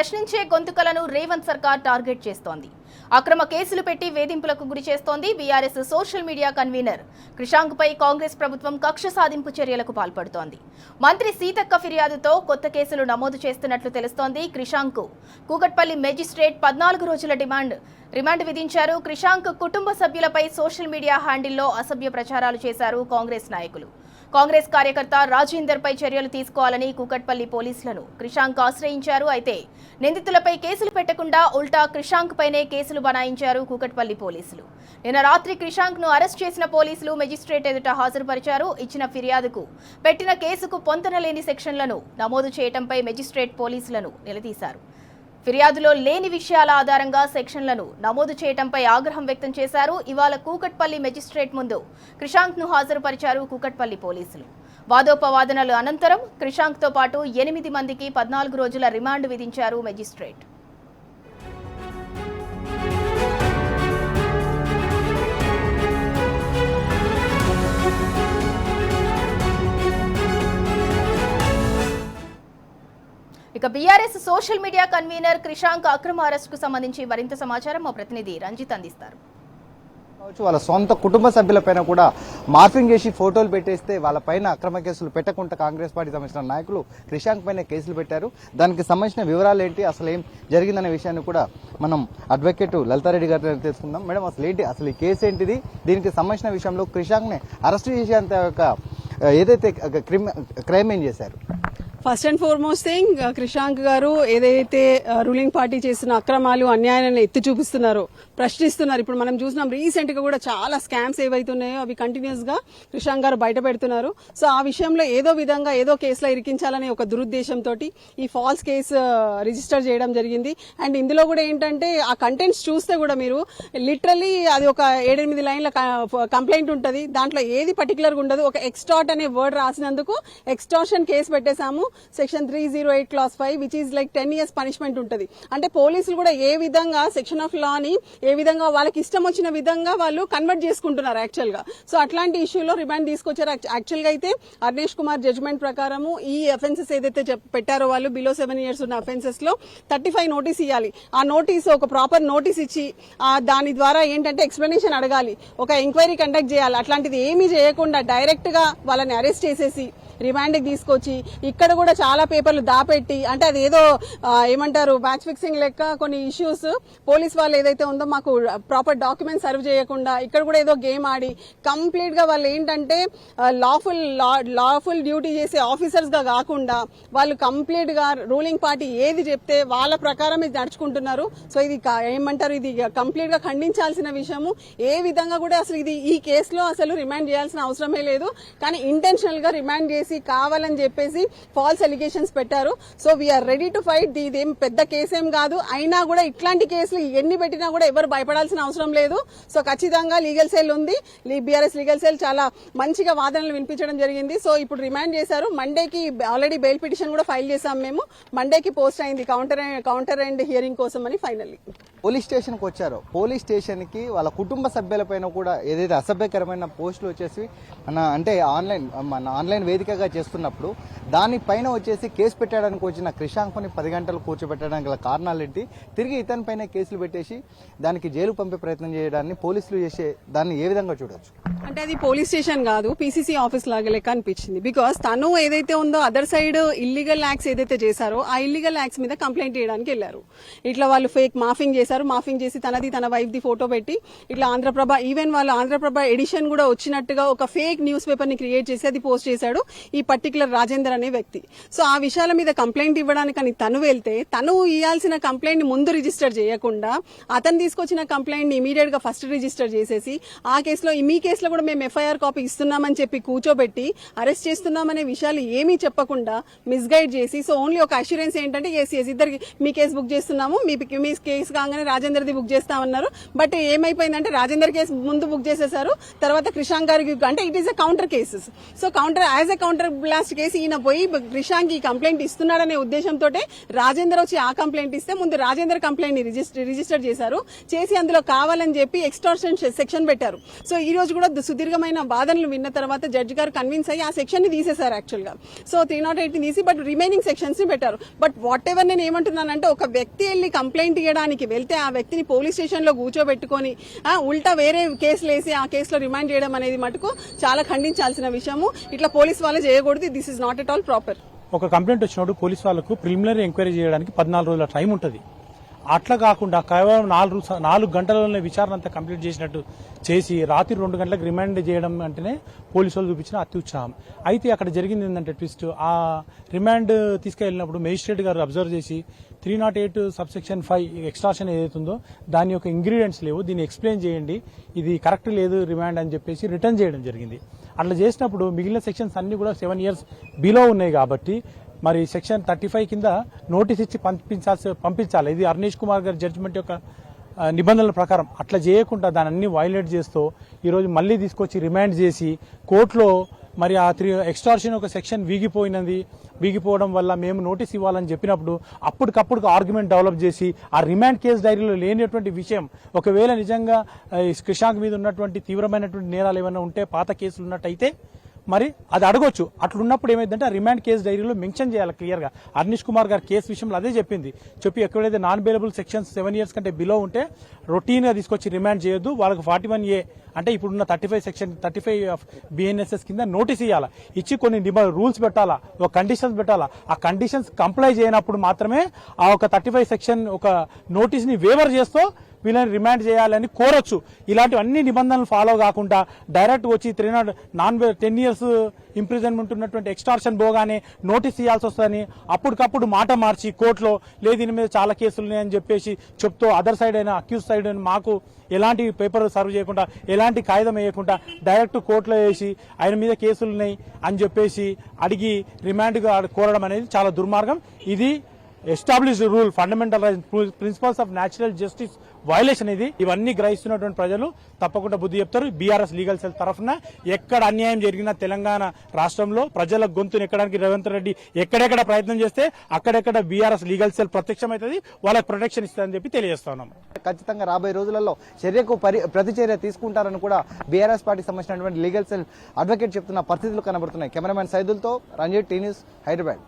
ప్రశ్నించే గొంతుకలను రేవంత్ సర్కార్ టార్గెట్ చేస్తోంది. అక్రమ కేసులు పెట్టి వేధింపులకు గురి చేస్తోంది. BRS social media convener Krishank పై కాంగ్రెస్ ప్రభుత్వం కక్ష సాధింపు చర్యలకు పాల్పడుతోంది. మంత్రి సీతక్క ఫిర్యాదుతో కొత్త కేసులు నమోదు చేస్తున్నట్లు తెలుస్తోంది. క్రిషాంక్ కూకట్పల్లి మెజిస్ట్రేట్ 14 రోజుల రిమాండ్ విధించారు. క్రిషాంక్ కుటుంబ సభ్యులపై సోషల్ మీడియా హ్యాండిల్లో అసభ్య ప్రచారాలు చేశారు కాంగ్రెస్ నాయకులు. కాంగ్రెస్ కార్యకర్త రాజేందర్ పై చర్యలు తీసుకోవాలని కూకట్పల్లి పోలీసులను క్రిషాంక్ ఆశ్రయించారు. అయితే నిందితులపై కేసులు పెట్టకుండా ఉల్టా క్రిషాంక్ పైనే కేసులు బనాయించారు కూకట్పల్లి పోలీసులు. నిన్న రాత్రి క్రిషాంక్ ను అరెస్ట్ చేసిన పోలీసులు మెజిస్ట్రేట్ ఎదుట హాజరుపరిచారు. ఇచ్చిన ఫిర్యాదుకు పెట్టిన కేసుకు పొంతనలేని సెక్షన్లను నమోదు చేయడంపై మెజిస్ట్రేట్ పోలీసులను నిలదీశారు. ఫిర్యాదులో లేని విషయాల ఆధారంగా సెక్షన్లను నమోదు చేయడంపై ఆగ్రహం వ్యక్తం చేశారు. ఇవాళ కూకట్పల్లి మెజిస్ట్రేట్ ముందు క్రిషాంక్ ను హాజరుపరిచారు కూకట్పల్లి పోలీసులు. వాదోపవాదనల అనంతరం క్రిషాంక్ తో పాటు 8 మందికి 14 రోజుల రిమాండ్ విధించారు మెజిస్ట్రేట్. ఇక BRS social media convener Krishank అక్రమ అరెస్టుకు సంబంధించి మరింత సమాచారం మా ప్రతినిధి రంజిత్ అందిస్తారు. వాళ్ళ సొంత కుటుంబ సభ్యులపైన కూడా మార్ఫింగ్ చేసి ఫోటోలు పెట్టేస్తే వాళ్ళపైన అక్రమ కేసులు పెట్టకుండా కాంగ్రెస్ పార్టీ సంబంధించిన నాయకులు క్రిషాంక్ పైన కేసులు పెట్టారు. దానికి సంబంధించిన వివరాలు ఏంటి, అసలు ఏం జరిగిందనే విషయాన్ని కూడా మనం అడ్వకేట్ లలితారెడ్డి గారితో తెలుసుకుందాం. మేడం, అసలు ఈ కేసు ఏంటిది, దీనికి సంబంధించిన విషయంలో క్రిషాంక్ ని అరెస్ట్ చేసేంత ఏదైతే క్రైమ్ ఏం చేశారు? First and foremost thing, Krishank గారు ఏదైతే రూలింగ్ పార్టీ చేసిన అక్రమాలు అన్యాయాలను ఎత్తి చూపిస్తున్నారో, ప్రశ్నిస్తున్నారు. ఇప్పుడు మనం చూసినాం రీసెంట్ గా కూడా చాలా స్కామ్స్ ఏవైతున్నాయో అవి కంటిన్యూస్ గా క్రిషాంక్ గారు బయట పెడుతున్నారు. సో ఆ విషయంలో ఏదో విధంగా ఏదో కేసులో ఇరికించాలనే ఒక దురుద్దేశంతో ఈ ఫాల్స్ కేసు రిజిస్టర్ చేయడం జరిగింది. అండ్ ఇందులో కూడా ఏంటంటే ఆ కంటెంట్స్ చూస్తే కూడా మీరు లిటరలీ అది ఒక 7-8 లైన్ల కంప్లైంట్ ఉంటుంది. దాంట్లో ఏది పర్టికులర్ గా ఉండదు. ఒక ఎక్స్టార్ట్ అనే వర్డ్ రాసినందుకు ఎక్స్టార్షన్ కేసు పెట్టేశాము. Section 308 clause 5 which is like 10 years punishment ఉంటుంది. అంటే పోలీసులు కూడా ఏ విధంగా సెక్షన్ ఆఫ్ లా ని ఏ విధంగా వాళ్ళకి ఇష్టం వచ్చిన విధంగా వాళ్ళు కన్వర్ట్ చేసుకుంటున్నారు యాక్చువల్ గా. సో అట్లాంటి ఇష్యూలో రిమాండ్ తీసుకొచ్చారు. యాక్చువల్ గా అయితే అర్నేష్ కుమార్ జడ్జ్మెంట్ ప్రకారము ఈ అఫెన్సెస్ ఏదైతే పెట్టారో వాళ్ళు బిలో 7 years ఉన్న అఫెన్సెస్ లో 35 నోటీస్ ఇవ్వాలి. ఆ నోటీస్ ఒక ప్రాపర్ నోటీస్ ఇచ్చి దాని ద్వారా ఏంటంటే ఎక్స్ప్లెనేషన్ అడగాలి, ఒక ఎంక్వైరీ కండక్ట్ చేయాలి. అట్లాంటిది ఏమీ చేయకుండా డైరెక్ట్ గా వాళ్ళని అరెస్ట్ చేసేసి రిమాండ్ కి తీసుకొచ్చి ఇక్కడ కూడా చాలా పేపర్లు దాపెట్టి, అంటే అది ఏదో ఏమంటారు మ్యాచ్ ఫిక్సింగ్ లెక్క కొన్ని ఇష్యూస్ పోలీస్ వాళ్ళు ఏదైతే ఉందో మాకు ప్రాపర్ డాక్యుమెంట్ సర్వ్ చేయకుండా ఇక్కడ కూడా ఏదో గేమ్ ఆడి కంప్లీట్ గా వాళ్ళు ఏంటంటే లాఫుల్ డ్యూటీ చేసే ఆఫీసర్స్ గా కాకుండా వాళ్ళు కంప్లీట్ గా రూలింగ్ పార్టీ ఏది చెప్తే వాళ్ళ ప్రకారం ఇది నడుచుకుంటున్నారు. సో ఇది ఏమంటారు, ఇది కంప్లీట్ గా ఖండించాల్సిన విషయము. ఏ విధంగా కూడా అసలు ఇది ఈ కేసులో అసలు రిమాండ్ చేయాల్సిన అవసరమే లేదు. కానీ ఇంటెన్షనల్ గా రిమాండ్ చేసి కావాలని చెప్పేసి ఫాల్స్ ఎలిగేషన్స్ పెట్టారు. So we are ready to fight. ఇదేం పెద్ద కేసేం కాదు. అయినా కూడా ఇట్లాంటి కేసులు ఎన్ని పెట్టినా కూడా ఎవరు భయపడాల్సిన అవసరం లేదు. సో ఖచ్చితంగా లీగల్ సెల్ ఉంది, బీఆర్ఎస్ లీగల్ సెల్ చాలా మంచిగా వాదనలు వినిపించడం జరిగింది. సో ఇప్పుడు రిమాండ్ చేశారు. మండేకి ఆల్రెడీ బెయిల్ పిటిషన్ కూడా ఫైల్ చేశాం మేము. మండేకి పోస్ట్ అయింది కౌంటర్ అండ్ హియరింగ్ కోసం అని. ఫైనల్లీ పోలీస్ స్టేషన్ కి వచ్చారు. పోలీస్ స్టేషన్ కి వాళ్ళ కుటుంబ సభ్యులపైన కూడా ఏదైతే అసభ్యకరమైన పోస్టులు వచ్చేసి అంటే ఆన్లైన్ వేదికగా చేస్తున్నప్పుడు దానిపైన వచ్చేసి కేసు పెట్టడానికి వచ్చిన క్రిషాంక్ పని 10 గంటలు కూర్చోబెట్టడానికి గల కారణాలు ఏంటి, తిరిగి ఇతని పైన కేసులు పెట్టేసి దానికి జైలు పంపే ప్రయత్నం చేయడాన్ని పోలీసులు చేసే దాన్ని ఏ విధంగా చూడొచ్చు? అంటే అది పోలీస్ స్టేషన్ కాదు, పీసీసీ ఆఫీస్ లాగా లెక్క అనిపించింది. బికాస్ తను ఏదైతే ఉందో అదర్ సైడ్ ఇల్లీగల్ యాక్ట్స్ ఏదైతే చేశారో ఆ ఇల్లీగల్ యాక్ట్స్ మీద కంప్లైంట్ చేయడానికి వెళ్లారు. ఇట్లా వాళ్ళు ఫేక్ మాఫింగ్ చేశారు. మాఫింగ్ చేసి తన వైఫ్ ది ఫోటో పెట్టి ఇట్లా ఆంధ్రప్రభ, ఈవెన్ వాళ్ళు ఆంధ్రప్రభ ఎడిషన్ కూడా వచ్చినట్టుగా ఒక ఫేక్ న్యూస్ పేపర్ ని క్రియేట్ చేసి అది పోస్ట్ చేశాడు ఈ పర్టికులర్ రాజేందర్ అనే వ్యక్తి. సో ఆ విషయాల మీద కంప్లైంట్ ఇవ్వడానికి తను వెళ్తే తను ఇవ్వాల్సిన కంప్లైంట్ ని ముందు రిజిస్టర్ చేయకుండా అతను తీసుకొచ్చిన కంప్లైంట్ ని ఇమీడియట్ గా ఫస్ట్ రిజిస్టర్ చేసేసి ఆ కేసులో మీ కేసులో కూడా మేము ఎఫ్ఐఆర్ కాపీ ఇస్తున్నామని చెప్పి కూర్చోబెట్టి అరెస్ట్ చేస్తున్నామనే విషయాలు ఏమీ చెప్పకుండా మిస్గైడ్ చేసి, సో ఓన్లీ ఒక అష్యూరెన్స్ ఏంటంటే ఎస్ ఇద్దరికి మీ కేసు బుక్ చేస్తున్నాము, మీ కేసు కాగానే రాజేందర్ది బుక్ చేస్తామన్నారు. బట్ ఏమైపోయిందంటే రాజేందర్ కేసు ముందు బుక్ చేసేసారు, తర్వాత క్రిషాంక్ గారికి, అంటే it is a counter cases. So as a counter counter blast case ఈయన పోయి క్రిషాంక్ ఈ కంప్లైంట్ ఇస్తున్నాడనే ఉద్దేశంతో రాజేందర్ వచ్చి ఆ కంప్లైంట్ ఇస్తే ముందు రాజేందర్ కంప్లైంట్ ని రిజిస్టర్ చేశారు. చేసి అందులో కావాలని చెప్పి ఎక్స్టార్షన్ సెక్షన్ పెట్టారు. సో ఈ రోజు కూడా సుదీర్ఘమైన వాదనలు విన్న తర్వాత జడ్జి గారు కన్విన్స్ అయ్యి ఆ సెక్షన్ ని తీసేశారు యాక్చువల్ గా. సో 308 ని తీసి బట్ రిమైనింగ్ సెక్షన్స్ ని పెట్టారు. బట్ వాట్ ఎవర్ నేను ఏమంటున్నానంటే ఒక వ్యక్తి వెళ్లి కంప్లైంట్ ఇవ్వడానికి వెళ్తే ఆ వ్యక్తిని పోలీస్ స్టేషన్ లో కూర్చోబెట్టుకొని ఉల్టా వేరే కేసులు వేసి ఆ కేసులో రిమాండ్ చేయడం అనేది మటుకు చాలా ఖండించాల్సిన విషయము. ఇట్లా పోలీస్ వాళ్ళే చేయకూడదు. This is not at all proper. ఒక కంప్లైంట్ వచ్చినప్పుడు పోలీస్ వాళ్ళకు ప్రిలిమినరీ ఎంక్వైరీ చేయడానికి 14 రోజుల టైం ఉంటుంది. అట్లా కాకుండా కేవలం 4 గంటలలోనే విచారణ అంతా కంప్లీట్ చేసినట్టు చేసి రాత్రి 2 గంటలకు రిమాండ్ చేయడం అంటేనే పోలీసు వాళ్ళు చూపించిన అత్యుత్సాహం. అయితే అక్కడ జరిగింది ఏంటంటే ట్విస్ట్, ఆ రిమాండ్ తీసుకెళ్లినప్పుడు మేజిస్ట్రేట్ గారు అబ్జర్వ్ చేసి 308 సబ్సెక్షన్ 5 ఎక్స్ట్రాషన్ ఏదైతుందో దాని యొక్క ఇంగ్రీడియంట్స్ లేవు, దీన్ని ఎక్స్ప్లెయిన్ చేయండి, ఇది కరెక్ట్ లేదు రిమాండ్ అని చెప్పేసి రిటర్న్ చేయడం జరిగింది. అట్లా చేసినప్పుడు మిగిలిన సెక్షన్స్ అన్ని కూడా 7 years బిలో ఉన్నాయి కాబట్టి మరి సెక్షన్ 35 కింద నోటీస్ ఇచ్చి పంపించాలి. ఇది అర్నేష్ కుమార్ గారి జడ్జిమెంట్ యొక్క నిబంధనల ప్రకారం. అట్లా చేయకుండా దాన్ని అన్ని వైలేట్ చేస్తూ ఈరోజు మళ్ళీ తీసుకొచ్చి రిమాండ్ చేసి కోర్టులో మరి ఆ ఎక్స్టార్షన్ ఒక సెక్షన్ వీగిపోవడం వల్ల మేము నోటీస్ ఇవ్వాలని చెప్పినప్పుడు అప్పటికప్పుడు ఆర్గ్యుమెంట్ డెవలప్ చేసి ఆ రిమాండ్ కేసు డైరీలో లేనటువంటి విషయం, ఒకవేళ నిజంగా క్రిషాంక్ మీద ఉన్నటువంటి తీవ్రమైనటువంటి నేరాలు ఏమైనా ఉంటే పాత కేసులు ఉన్నట్టయితే మరి అది అడగొచ్చు. అట్లున్నప్పుడు ఏమైందంటే ఆ రిమాండ్ కేసు డైరీలో మెన్షన్ చేయాలి క్లియర్ గా. అర్నీష్ కుమార్ గారి కేసు విషయంలో అదే చెప్పి ఎక్కడైతే నాన్ బెయిలబుల్ సెక్షన్స్ 7 years కంటే బిలో ఉంటే రొటీన్ గా తీసుకొచ్చి రిమాండ్ చేయొద్దు. వాళ్ళకి 41A అంటే ఇప్పుడున్న 35 BNSS కింద నోటీస్ ఇవ్వాలా, ఇచ్చి కొన్ని రూల్స్ పెట్టాలా, ఒక కండిషన్స్ పెట్టాలా. ఆ కండిషన్స్ కంప్లై చేయనప్పుడు మాత్రమే ఆ ఒక 35 సెక్షన్ ఒక నోటీస్ ని వేవర్ చేస్తూ వీళ్ళని రిమాండ్ చేయాలని కోరొచ్చు. ఇలాంటి అన్ని నిబంధనలు ఫాలో కాకుండా డైరెక్ట్ వచ్చి 10 years ఇంప్రిజన్మెంట్ ఉన్నటువంటి ఎక్స్టార్షన్ పోగానే నోటీస్ ఇవ్వాల్సి వస్తుందని అప్పటికప్పుడు మాట మార్చి కోర్టులో లేదు దీని మీద చాలా కేసులు ఉన్నాయని చెప్పేసి చెప్తూ అదర్ సైడ్ అయినా అక్యూజ్ సైడ్ అయినా మాకు ఎలాంటి పేపర్ సర్వ్ చేయకుండా ఎలాంటి కాగితం వేయకుండా డైరెక్ట్ కోర్టులో వేసి ఆయన మీద కేసులు ఉన్నాయి అని చెప్పేసి అడిగి రిమాండ్ కోరడం అనేది చాలా దుర్మార్గం. ఇది established rule, fundamental principles of natural justice violation. ఇది ఇవన్నీ గ్రహిస్తున్నటువంటి ప్రజలు తప్పకుండా బుద్ధి చెప్తారు. బీఆర్ఎస్ లీగల్ సెల్ తరఫున ఎక్కడ అన్యాయం జరిగినా తెలంగాణ రాష్ట్రంలో ప్రజల గొంతును ఎక్కడానికి రేవంత్ రెడ్డి ఎక్కడెక్కడ ప్రయత్నం చేస్తే అక్కడెక్కడ బీఆర్ఎస్ లీగల్ సెల్ ప్రత్యక్షమవుతుంది, వాళ్ళకి ప్రొటెక్షన్ ఇస్తుందని చెప్పి తెలియజేస్తున్నాం. ఖచ్చితంగా రాబోయే రోజులలో చర్యకు ప్రతిచర్య తీసుకుంటారని కూడా బీఆర్ఎస్ పార్టీకి సంబంధించినటువంటి లీగల్ సెల్ అడ్వకేట్ చెప్తున్న పరిస్థితులు కనబడుతున్నాయి. కెమెరామెన్ సైదుల్తో రంజిత్, టీ న్యూస్, హైదరాబాద్.